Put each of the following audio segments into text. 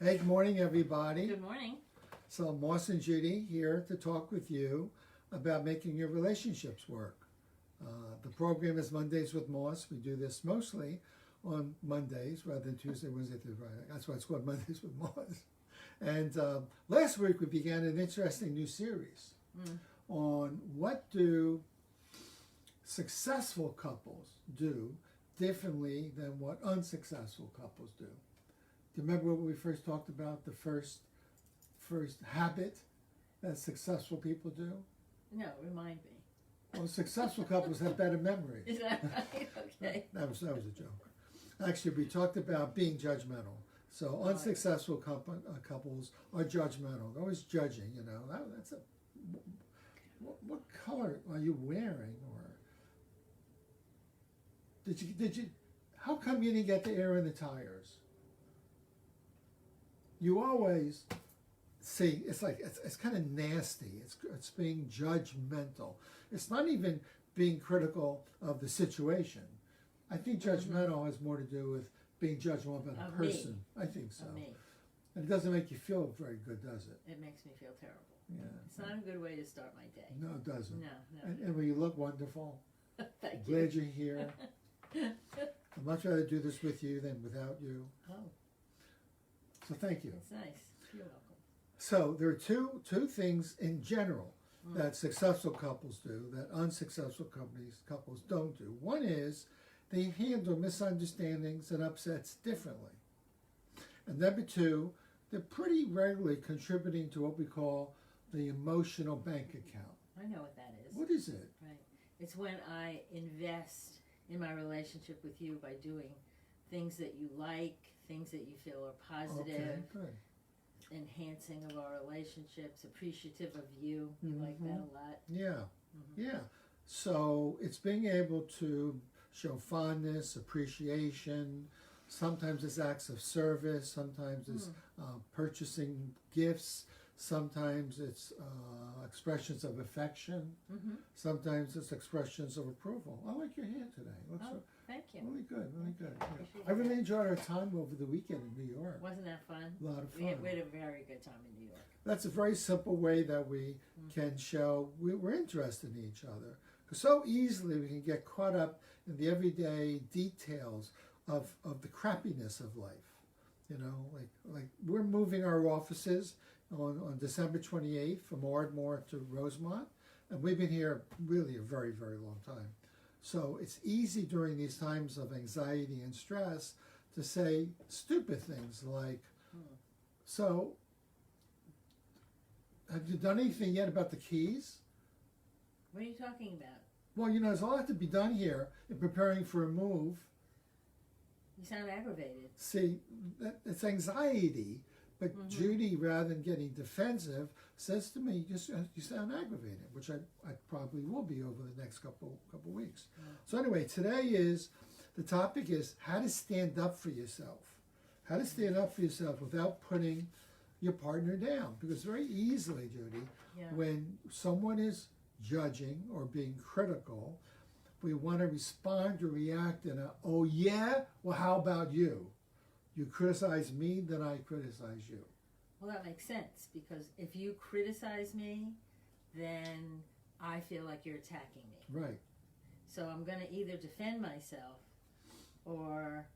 Hey, good morning, everybody. Good morning. So, Moss and Judy here to talk with you about making your relationships work. The program is Mondays with Moss. We do this mostly on Mondays rather than Tuesday, Wednesday, through Friday. That's why it's called Mondays with Moss. And last week we began an interesting new series on what do successful couples do differently than what unsuccessful couples do. Do you remember what we first talked about? The first habit that successful people do? No, remind me. Well, successful couples have better memories. Is that right? Okay. That was a joke. Actually, we talked about being judgmental. So unsuccessful couples are judgmental. They're always judging. You know, that's a what color are you wearing, or did you? How come you didn't get the air in the tires? You always see, it's like it's kind of nasty. It's being judgmental. It's not even being critical of the situation. I think judgmental has more to do with being judgmental about a person. Me. I think so. Of me. And it doesn't make you feel very good, does it? It makes me feel terrible. Yeah. It's not a good way to start my day. No, it doesn't. No. And when you look wonderful, Thank you. glad you're here. I'd much rather do this with you than without you. Oh, So thank you. that's nice. You're welcome. So there are two things in general that successful couples do that unsuccessful couples don't do. One is they handle misunderstandings and upsets differently. And number two, they're pretty regularly contributing to what we call the emotional bank account. I know what that is. What is it? Right. It's when I invest in my relationship with you by doing things that you like, things that you feel are positive, Okay, good. enhancing of our relationships, appreciative of you. You like that a lot. Yeah, yeah. So it's being able to show fondness, appreciation. Sometimes it's acts of service. Sometimes it's purchasing gifts. Sometimes it's expressions of affection. Sometimes it's expressions of approval. I like your hair today. Looks Thank you. really good, really good. Appreciate I really enjoyed our time over the weekend in New York. Wasn't that fun? A lot of We had fun. a very good time in New York. That's a very simple way that we can show we're interested in each other. Because so easily we can get caught up in the everyday details of the crappiness of life. You know, like we're moving our offices on December 28th from Ardmore to Rosemont. And we've been here really a very, very long time. So it's easy during these times of anxiety and stress to say stupid things like, so have you done anything yet about the keys? What are you talking about? Well, you know, there's a lot to be done here in preparing for a move. You sound aggravated. See, it's anxiety. But Judy, rather than getting defensive, says to me, you sound aggravated, which I probably will be over the next couple weeks. So anyway, the topic is how to stand up for yourself. How to stand up for yourself without putting your partner down. Because very easily, Judy, when someone is judging or being critical, we want to respond or react in a, oh yeah, well how about you? You criticize me, then I criticize you. Well, that makes sense, because if you criticize me, then I feel like you're attacking me. Right. So I'm going to either defend myself, or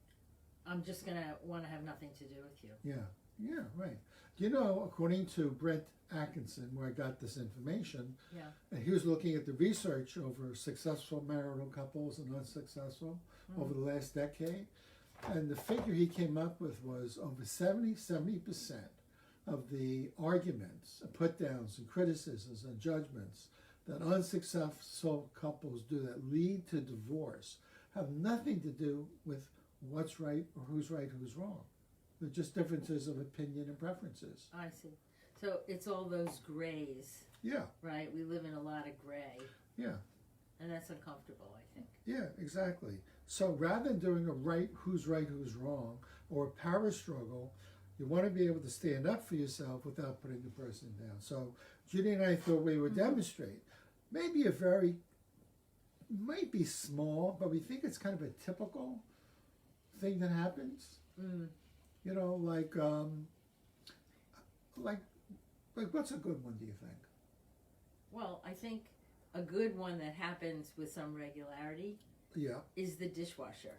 I'm just going to want to have nothing to do with you. Yeah, right. You know, according to Brent Atkinson, where I got this information, and he was looking at the research over successful marital couples and unsuccessful over the last decade. And the figure he came up with was over 70% of the arguments, put downs, and criticisms and judgments that unsuccessful couples do that lead to divorce have nothing to do with what's right, who's wrong. They're just differences of opinion and preferences. I see. So it's all those grays. Yeah. Right? We live in a lot of gray. Yeah. And that's uncomfortable, I think. Yeah, exactly. So rather than doing right, who's wrong, or a power struggle, you want to be able to stand up for yourself without putting the person down. So Judy and I thought we would demonstrate maybe might be small, but we think it's kind of a typical thing that happens. You know, like like what's a good one, do you think? Well, I think a good one that happens with some regularity Yeah. is the dishwasher.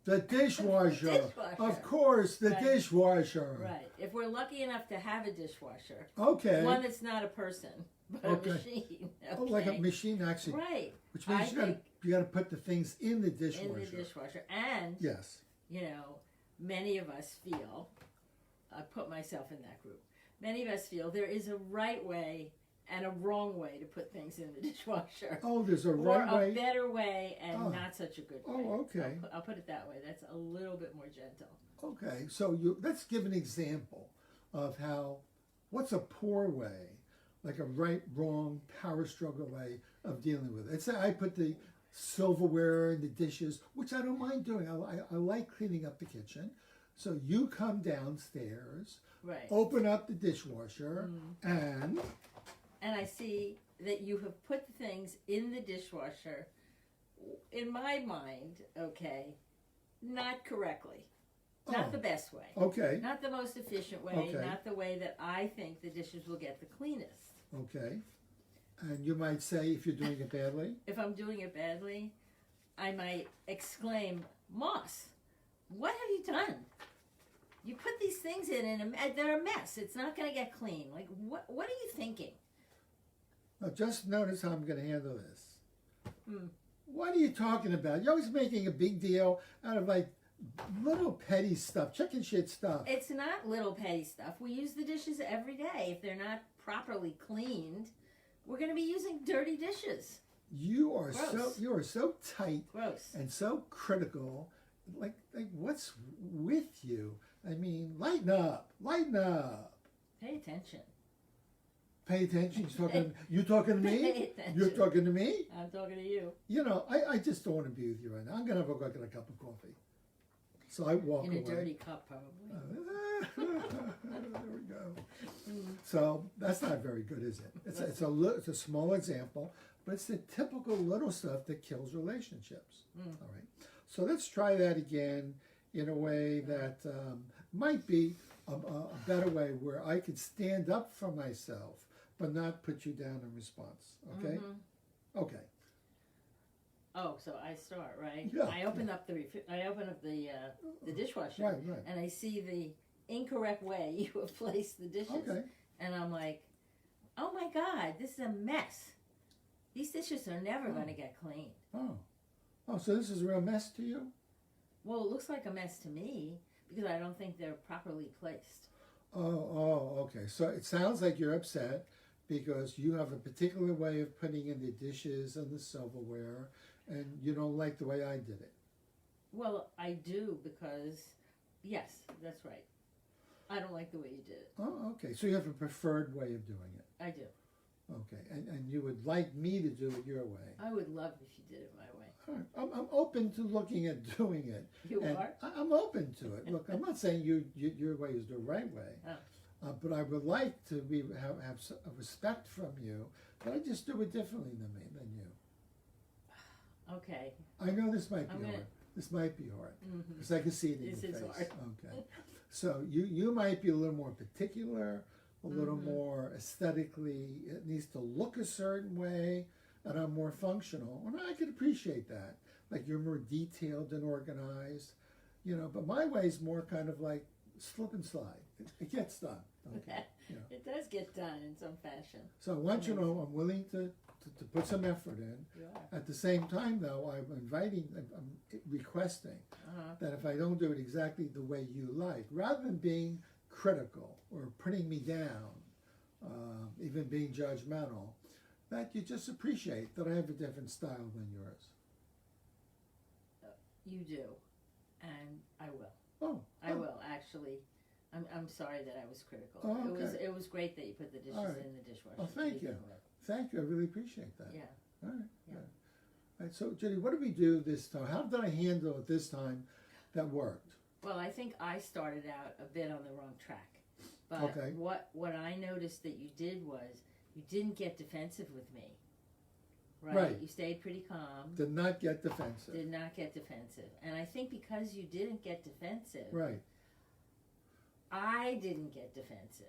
The dishwasher. Dishwasher. Of course, the Right. dishwasher. Right. If we're lucky enough to have a dishwasher, Okay. one that's not a person, but Okay. a machine. Okay? Oh, like a machine actually. Right. Which means I you gotta put the things in the dishwasher. In the dishwasher. And, Yes. you know, many of us feel, I put myself in that group, many of us feel there is a right way and a wrong way to put things in the dishwasher. Oh, there's a Or right a way. better way and Oh. not such a good way. Oh, okay. I'll put it that way. That's a little bit more gentle. Okay, so let's give an example of what's a poor way, like a right, wrong, power struggle way of dealing with it. Let's say I put the silverware and the dishes, which I don't mind doing. I like cleaning up the kitchen. So you come downstairs, Right. open up the dishwasher, and I see that you have put the things in the dishwasher, in my mind, okay, not correctly. Not the best way. Okay, Not the most efficient way. Okay. Not the way that I think the dishes will get the cleanest. okay. And you might say if you're doing it badly. If I'm doing it badly, I might exclaim, Moss, what have you done? You put these things in and they're a mess. It's not going to get clean. Like, what are you thinking? Now just notice how I'm going to handle this. Mm. What are you talking about? You're always making a big deal out of like little petty stuff, chicken shit stuff. It's not little petty stuff. We use the dishes every day. If they're not properly cleaned, we're going to be using dirty dishes. You are Gross. so tight Gross. and so critical. Like what's with you? I mean, lighten up, lighten up. Pay attention. Pay attention. You talking to me? Pay attention. You're talking to me? I'm talking to you. You know, I just don't want to be with you right now. I'm gonna have a cup of coffee. So I walk In away. a dirty cup, probably. There we go. So that's not very good, is it? It's a small example, but it's the typical little stuff that kills relationships. All right. So let's try that again in a way that might be a better way where I could stand up for myself, but not put you down in response. Okay. Okay. Oh, so I start, right? Yeah, I open up the dishwasher, Right. and I see the incorrect way you have placed the dishes, Okay. and I'm like, oh my God, this is a mess. These dishes are never going to get clean. Oh, so this is a real mess to you? Well, it looks like a mess to me because I don't think they're properly placed. Oh, okay. So it sounds like you're upset because you have a particular way of putting in the dishes and the silverware, and you don't like the way I did it. Well, I do because, yes, that's right. I don't like the way you did it. Oh, okay. So you have a preferred way of doing it. I do. Okay. And you would like me to do it your way. I would love if you did it my way. All right. I'm open to looking at doing it. You And are? I'm open to it. Look, I'm not saying your way is the right way. Oh. But I would like to have a respect from you, but I just do it differently than you. Okay. I know this might be I'm gonna- hard. This might be hard Mm-hmm. because I can see it in This your is face. hard. Okay, so you might be a little more particular, a little Mhm. more aesthetically. It needs to look a certain way, and I'm more functional, and I can appreciate that. Like you're more detailed and organized, But my way is more kind of like slip and slide. It gets done. Okay. It does get done in some fashion. So I want you to know I'm willing to put some effort in. You are. At the same time, though, I'm requesting that if I don't do it exactly the way you like, rather than being critical or putting me down, even being judgmental, that you just appreciate that I have a different style than yours. You do, and I will. Oh, I will actually. I'm sorry that I was critical. Oh, okay. It was great that you put the dishes All right. in the dishwasher. Oh, to thank begin you. with. Thank you. I really appreciate that. Yeah. All right. Yeah. Good. All right. So, Judy, what did we do this time? How did I handle it this time that worked? Well, I think I started out a bit on the wrong track. But Okay. what I noticed that you did was you didn't get defensive with me. Right. You stayed pretty calm. Did not get defensive. Did not get defensive. And I think because you didn't get defensive, Right. I didn't get defensive.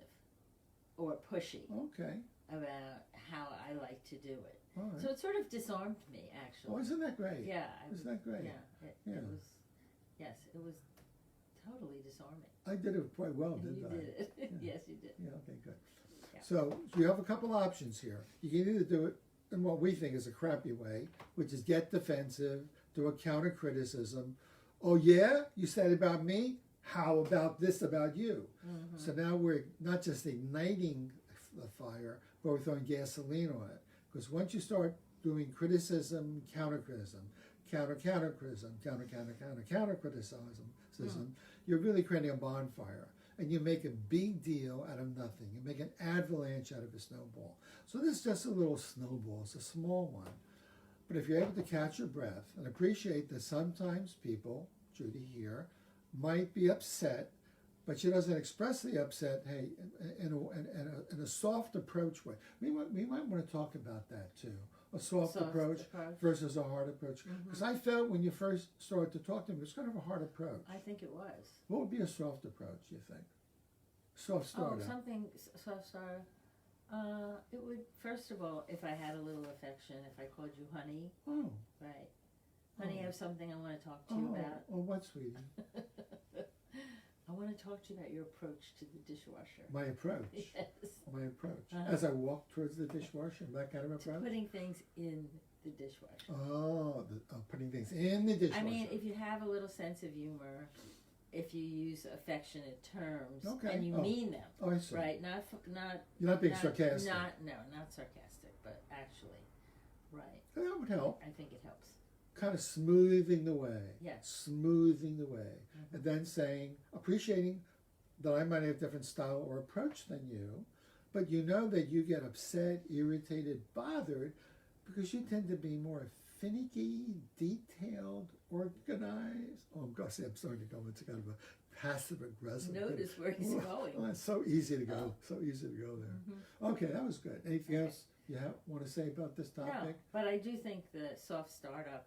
or pushy Okay. about how I like to do it. All right. So it sort of disarmed me, actually. Oh, isn't that great? Yeah. Isn't that great? Yeah. Yeah. It was. Yes, it was totally disarming. I did it quite well, And didn't you I? did it. Yeah. Yes, you did. Yeah, okay, good. Yeah. So you have a couple options here. You can either do it in what we think is a crappy way, which is get defensive, do a counter criticism. Oh yeah, you said about me? How about this about you? Mm-hmm. So now we're not just igniting the fire, but we're throwing gasoline on it. Because once you start doing criticism, counter criticism, counter criticism, counter criticism, you're really creating a bonfire. And you make a big deal out of nothing. You make an avalanche out of a snowball. So this is just a little snowball. It's a small one. But if you're able to catch your breath and appreciate that sometimes people, Judy here, might be upset, but she doesn't express the upset, hey, in a soft approach way. We might want to talk about that too. A soft approach versus a hard approach. Because I felt when you first started to talk to me, it was kind of a hard approach. I think it was. What would be a soft approach, you think? Soft starter. Oh, something soft starter. It would, first of all, if I had a little affection, if I called you honey. Oh. Right. Honey, I have something I want to talk to you about. Oh, what, sweetie? I want to talk to you about your approach to the dishwasher. My approach? Yes. My approach. As I walk towards the dishwasher, that kind of approach? Putting things in the dishwasher. Oh, putting things in the dishwasher. I mean, if you have a little sense of humor, if you use affectionate terms, and you mean them, I see. right? Not. You're not being sarcastic. Not sarcastic, but actually, right. That would help. I think it helps. Kind of smoothing the way. Yes. Smoothing the way. And then saying, appreciating that I might have a different style or approach than you, but you know that you get upset, irritated, bothered, because you tend to be more finicky, detailed, organized. Oh, gosh, I'm starting to go into kind of a passive aggressive. Notice where he's going. Oh, it's so easy to go. So easy to go there. Okay, that was good. Anything else you want to say about this topic? No, but I do think the soft startup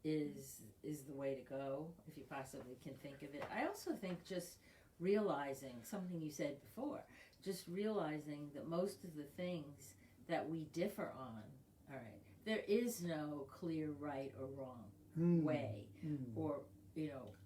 is the way to go if you possibly can think of it. I also think just realizing something you said before, just realizing that most of the things that we differ on, all right, there is no clear right or wrong way or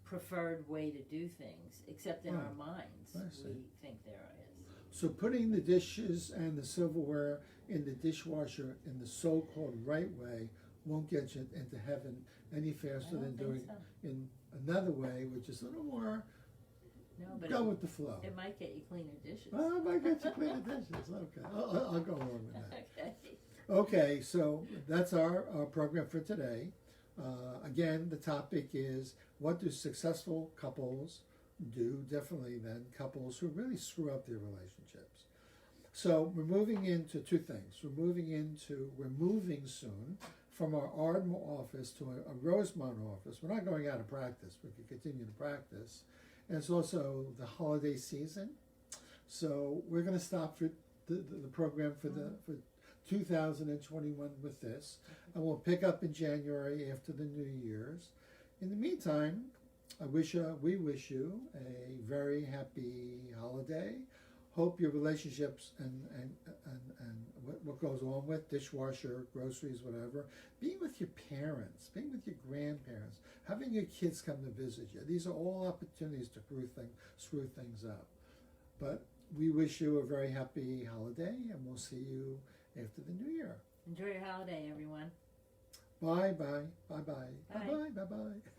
preferred way to do things, except in our minds we think there is. So putting the dishes and the silverware in the dishwasher in the so-called right way won't get you into heaven any faster than doing it in another way, which is a little more go with the flow. It might get you cleaner dishes. Oh, it might get you cleaner dishes. Okay, I'll go along with that. Okay. Okay, so that's our program for today. Again, the topic is, what do successful couples do differently than couples who really screw up their relationships? So we're moving into two things. We're moving soon from our Ardmore office to a Rosemont office. We're not going out of practice. We can continue to practice. And it's also the holiday season. So we're going to stop for the program for 2021 with this. And we'll pick up in January after the New Year's. In the meantime, we wish you a very happy holiday. Hope your relationships and what goes on with dishwasher, groceries, whatever, being with your parents, being with your grandparents, having your kids come to visit you. These are all opportunities to screw things up. But we wish you a very happy holiday, and we'll see you after the New Year. Enjoy your holiday, everyone. Bye bye. Bye bye. Bye bye. Bye bye.